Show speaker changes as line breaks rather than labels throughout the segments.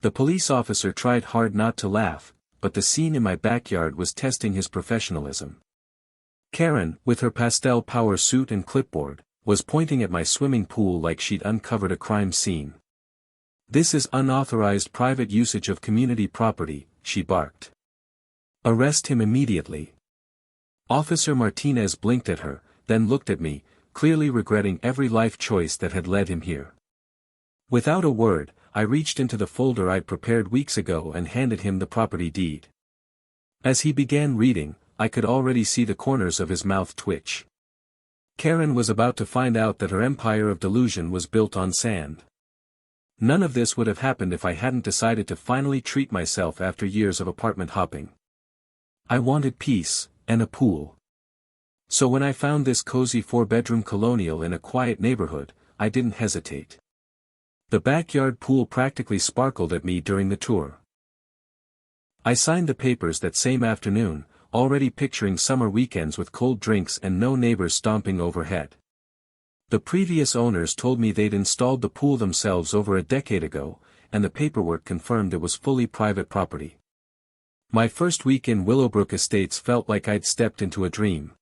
The police officer tried hard not to laugh, but the scene in my backyard was testing his professionalism. Karen, with her pastel power suit and clipboard, was pointing at my swimming pool like she'd uncovered a crime scene. "This is unauthorized private usage of community property," she barked. "Arrest him immediately." Officer Martinez blinked at her, then looked at me, clearly regretting every life choice that had led him here. Without a word, I reached into the folder I'd prepared weeks ago and handed him the property deed. As he began reading, I could already see the corners of his mouth twitch. Karen was about to find out that her empire of delusion was built on sand. None of this would have happened if I hadn't decided to finally treat myself after years of apartment hopping. I wanted peace, and a pool. So when I found this cozy 4-bedroom colonial in a quiet neighborhood, I didn't hesitate. The backyard pool practically sparkled at me during the tour. I signed the papers that same afternoon, already picturing summer weekends with cold drinks and no neighbors stomping overhead. The previous owners told me they'd installed the pool themselves over a decade ago, and the paperwork confirmed it was fully private property. My first week in Willowbrook Estates felt like I'd stepped into a dream.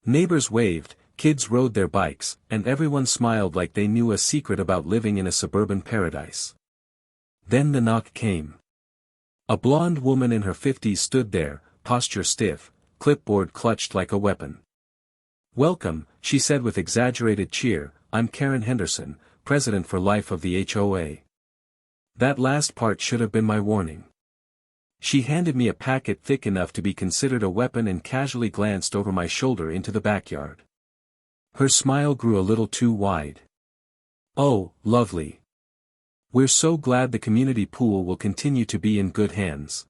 Neighbors waved, kids rode their bikes, and everyone smiled like they knew a secret about living in a suburban paradise. Then the knock came. A blonde woman in her 50s stood there, posture stiff, clipboard clutched like a weapon. "Welcome," she said with exaggerated cheer, "I'm Karen Henderson, president for life of the HOA." That last part should have been my warning. She handed me a packet thick enough to be considered a weapon and casually glanced over my shoulder into the backyard. Her smile grew a little too wide. "Oh, lovely. We're so glad the community pool will continue to be in good hands."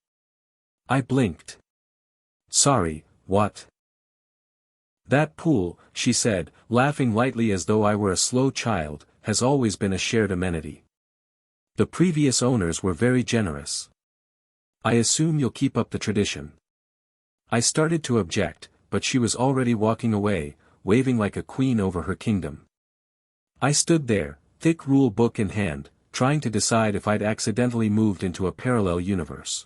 I blinked. "Sorry, what?" "That pool," she said, laughing lightly as though I were a slow child, "has always been a shared amenity. The previous owners were very generous. I assume you'll keep up the tradition." I started to object, but she was already walking away, waving like a queen over her kingdom. I stood there, thick rule book in hand, trying to decide if I'd accidentally moved into a parallel universe.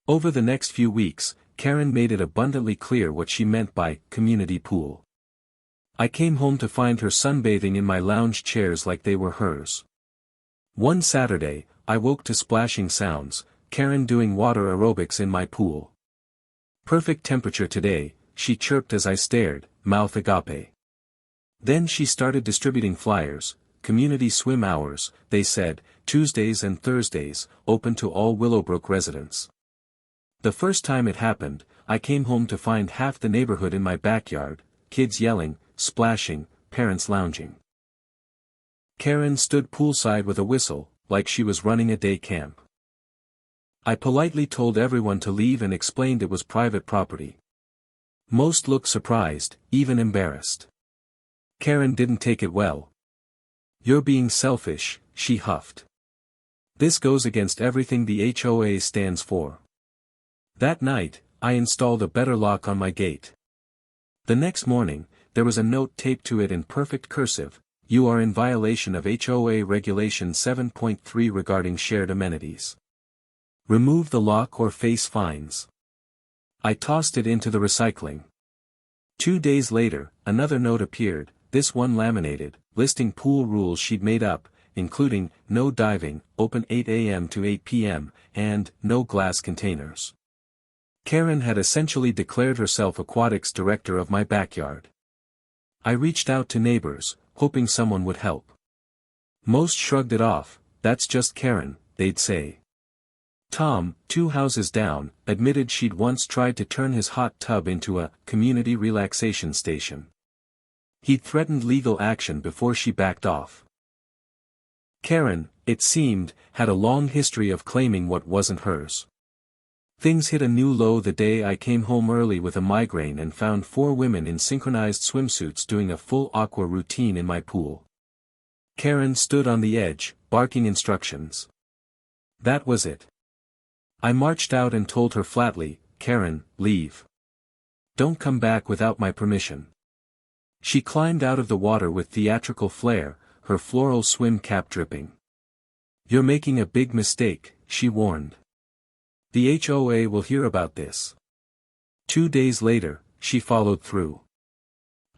Over the next few weeks, Karen made it abundantly clear what she meant by community pool. I came home to find her sunbathing in my lounge chairs like they were hers. One Saturday, I woke to splashing sounds, Karen doing water aerobics in my pool. "Perfect temperature today," she chirped as I stared, mouth agape. Then she started distributing flyers, "Community swim hours," they said, "Tuesdays and Thursdays, open to all Willowbrook residents." The first time it happened, I came home to find half the neighborhood in my backyard, kids yelling, splashing, parents lounging. Karen stood poolside with a whistle, like she was running a day camp. I politely told everyone to leave and explained it was private property. Most looked surprised, even embarrassed. Karen didn't take it well. "You're being selfish," she huffed. "This goes against everything the HOA stands for." That night, I installed a better lock on my gate. The next morning, there was a note taped to it in perfect cursive: "You are in violation of HOA Regulation 7.3 regarding shared amenities. Remove the lock or face fines." I tossed it into the recycling. 2 days later, another note appeared, this one laminated, listing pool rules she'd made up, including, no diving, open 8 a.m. to 8 p.m., and, no glass containers. Karen had essentially declared herself aquatics director of my backyard. I reached out to neighbors, hoping someone would help. Most shrugged it off, "That's just Karen," they'd say. Tom, 2 houses down, admitted she'd once tried to turn his hot tub into a community relaxation station. He'd threatened legal action before she backed off. Karen, it seemed, had a long history of claiming what wasn't hers. Things hit a new low the day I came home early with a migraine and found 4 women in synchronized swimsuits doing a full aqua routine in my pool. Karen stood on the edge, barking instructions. That was it. I marched out and told her flatly, "Karen, leave. Don't come back without my permission." She climbed out of the water with theatrical flair, her floral swim cap dripping. "You're making a big mistake," she warned. "The HOA will hear about this." 2 days later, she followed through.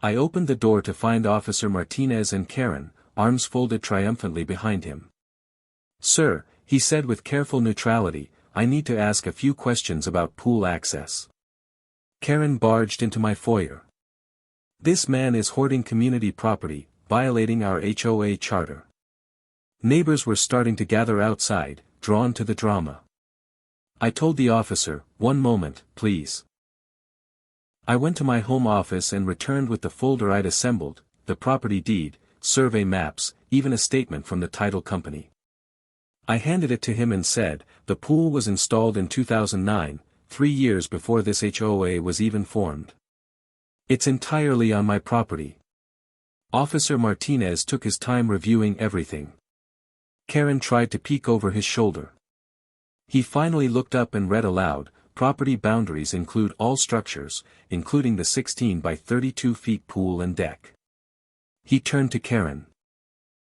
I opened the door to find Officer Martinez and Karen, arms folded triumphantly behind him. "Sir," he said with careful neutrality, "I need to ask a few questions about pool access." Karen barged into my foyer. "This man is hoarding community property, violating our HOA charter." Neighbors were starting to gather outside, drawn to the drama. I told the officer, "One moment, please." I went to my home office and returned with the folder I'd assembled, the property deed, survey maps, even a statement from the title company. I handed it to him and said, "The pool was installed in 2009, 3 years before this HOA was even formed. It's entirely on my property." Officer Martinez took his time reviewing everything. Karen tried to peek over his shoulder. He finally looked up and read aloud, "Property boundaries include all structures, including the 16 by 32 feet pool and deck." He turned to Karen.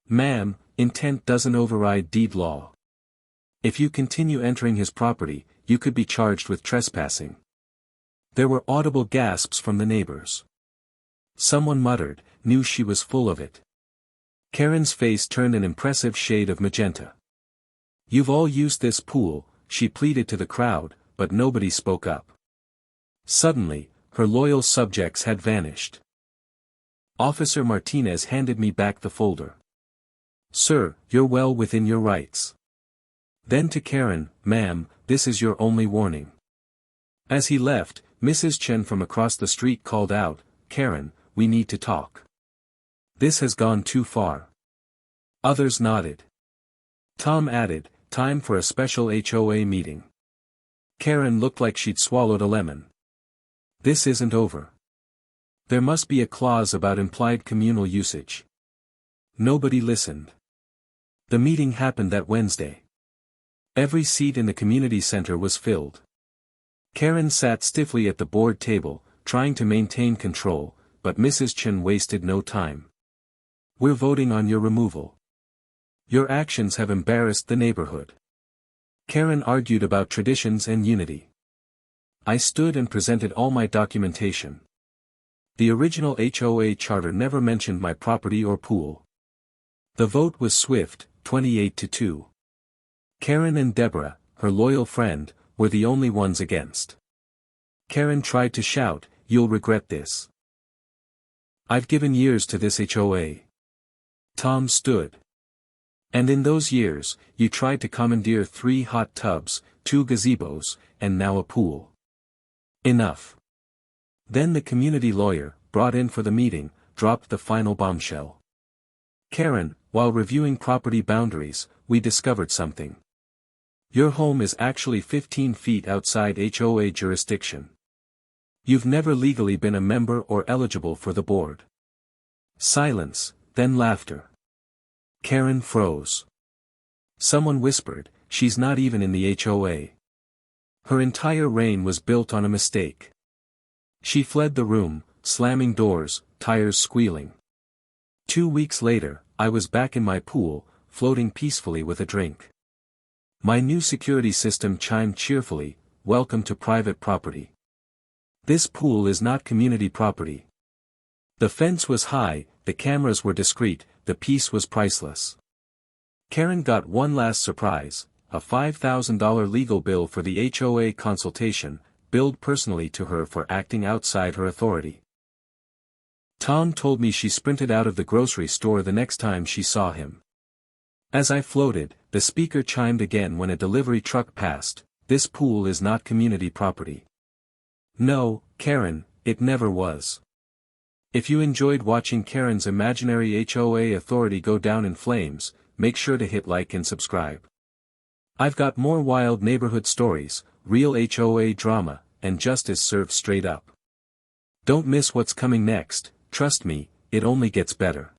"Ma'am, intent doesn't override deed law. If you continue entering his property, you could be charged with trespassing." There were audible gasps from the neighbors. Someone muttered, "Knew she was full of it." Karen's face turned an impressive shade of magenta. "You've all used this pool," she pleaded to the crowd, but nobody spoke up. Suddenly, her loyal subjects had vanished. Officer Martinez handed me back the folder. "Sir, you're well within your rights." Then to Karen, "Ma'am, this is your only warning." As he left, Mrs. Chen from across the street called out, "Karen, we need to talk. This has gone too far." Others nodded. Tom added, "Time for a special HOA meeting." Karen looked like she'd swallowed a lemon. "This isn't over. There must be a clause about implied communal usage." Nobody listened. The meeting happened that Wednesday. Every seat in the community center was filled. Karen sat stiffly at the board table, trying to maintain control, but Mrs. Chen wasted no time. "We're voting on your removal. Your actions have embarrassed the neighborhood." Karen argued about traditions and unity. I stood and presented all my documentation. The original HOA charter never mentioned my property or pool. The vote was swift, 28-2. Karen and Deborah, her loyal friend, were the only ones against. Karen tried to shout, "You'll regret this. I've given years to this HOA." Tom stood. "And in those years, you tried to commandeer 3 hot tubs, 2 gazebos, and now a pool. Enough." Then the community lawyer, brought in for the meeting, dropped the final bombshell. "Karen, while reviewing property boundaries, we discovered something. Your home is actually 15 feet outside HOA jurisdiction. You've never legally been a member or eligible for the board." Silence, then laughter. Karen froze. Someone whispered, "She's not even in the HOA." Her entire reign was built on a mistake. She fled the room, slamming doors, tires squealing. 2 weeks later, I was back in my pool, floating peacefully with a drink. My new security system chimed cheerfully, "Welcome to private property. This pool is not community property." The fence was high, the cameras were discreet, the peace was priceless. Karen got one last surprise, a $5,000 legal bill for the HOA consultation, billed personally to her for acting outside her authority. Tom told me she sprinted out of the grocery store the next time she saw him. As I floated, the speaker chimed again when a delivery truck passed, "This pool is not community property." No, Karen, it never was. If you enjoyed watching Karen's imaginary HOA authority go down in flames, make sure to hit like and subscribe. I've got more wild neighborhood stories, real HOA drama, and justice served straight up. Don't miss what's coming next, trust me, it only gets better.